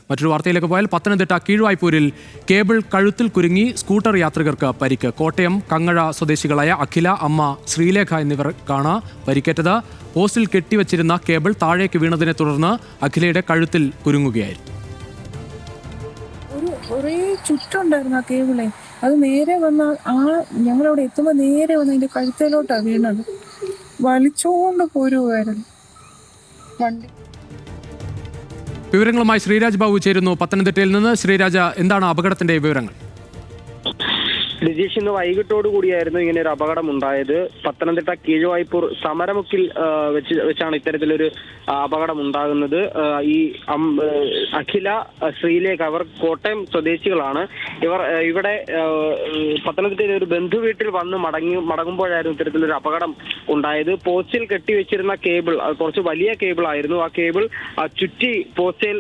മറ്റൊരു വാർത്തയിലേക്ക് പോയാൽ പത്തനംതിട്ട കീഴ്വായ്പൂരിൽ കേബിൾ കഴുത്തിൽ കുരുങ്ങി സ്കൂട്ടർ യാത്രികർക്ക് പരിക്ക്. കോട്ടയം കങ്ങഴ സ്വദേശികളായ അഖില, അമ്മ ശ്രീലേഖ എന്നിവർക്കാണ് പരിക്കേറ്റത്. പോസ്റ്റിൽ കെട്ടിവച്ചിരുന്ന കേബിൾ താഴേക്ക് വീണതിനെ തുടർന്ന് അഖിലയുടെ കഴുത്തിൽ കുരുങ്ങുകയായിരുന്നു. കുറേ ചുറ്റുണ്ടായിരുന്നു ആ കേബിളെ. അത് നേരെ വന്ന ഞങ്ങളവിടെ എത്തുമ്പോൾ നേരെ വന്ന് അതിന്റെ കഴുത്തിലോട്ടാണ് വീണത്. വലിച്ചുകൊണ്ട് പോരുമായിരുന്നു വണ്ടി. വിവരങ്ങളുമായി ശ്രീരാജ് ബാബു ചേരുന്നു പത്തനംതിട്ടയിൽ നിന്ന്. ശ്രീരാജ, എന്താണ് അപകടത്തിന്റെ വിവരങ്ങൾ? രജീഷ്, ഇന്ന് വൈകിട്ടോടു കൂടിയായിരുന്നു ഇങ്ങനെ ഒരു അപകടം ഉണ്ടായത്. പത്തനംതിട്ട കീഴ്വായ്പൂർ സമരമുക്കിൽ വെച്ചാണ് ഇത്തരത്തിലൊരു അപകടം ഉണ്ടാകുന്നത്. ഈ അഖില, ശ്രീലേഖ അവർ കോട്ടയം സ്വദേശികളാണ്. ഇവർ ഇവിടെ പത്തനംതിട്ടയിലെ ഒരു ബന്ധു വീട്ടിൽ വന്ന് മടങ്ങുമ്പോഴായിരുന്നു ഇത്തരത്തിലൊരു അപകടം ഉണ്ടായത്. പോസ്റ്റിൽ കെട്ടിവെച്ചിരുന്ന കേബിൾ കുറച്ച് വലിയ കേബിൾ ആയിരുന്നു. ആ കേബിൾ ചുറ്റി പോസ്റ്റിൽ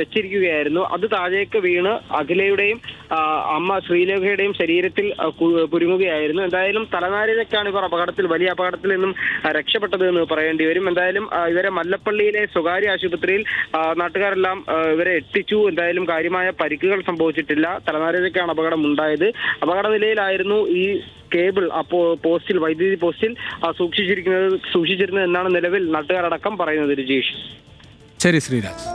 വെച്ചിരിക്കുകയായിരുന്നു. അത് താഴേക്ക് വീണ് അഖിലയുടെയും അമ്മ ശ്രീലേഖയുടെയും ശരീരത്തിൽ കുരുങ്ങുകയായിരുന്നു. എന്തായാലും തലനാരിഴക്കാണ് ഇവർ വലിയ അപകടത്തിൽ നിന്നും രക്ഷപ്പെട്ടത് എന്ന് പറയേണ്ടി വരും. എന്തായാലും ഇവരെ മല്ലപ്പള്ളിയിലെ സ്വകാര്യ ആശുപത്രിയിൽ നാട്ടുകാരെല്ലാം ഇവരെ എത്തിച്ചു. എന്തായാലും കാര്യമായ പരിക്കുകൾ സംഭവിച്ചിട്ടില്ല. തലനാരിഴക്കാണ് അപകടം ഉണ്ടായത്. അപകട നിലയിലായിരുന്നു ഈ കേബിൾ പോസ്റ്റിൽ, വൈദ്യുതി പോസ്റ്റിൽ സൂക്ഷിച്ചിരുന്നത് എന്നാണ് നിലവിൽ നാട്ടുകാരടക്കം പറയുന്നത്. രജീഷ്. ശരി ശ്രീരാജ്.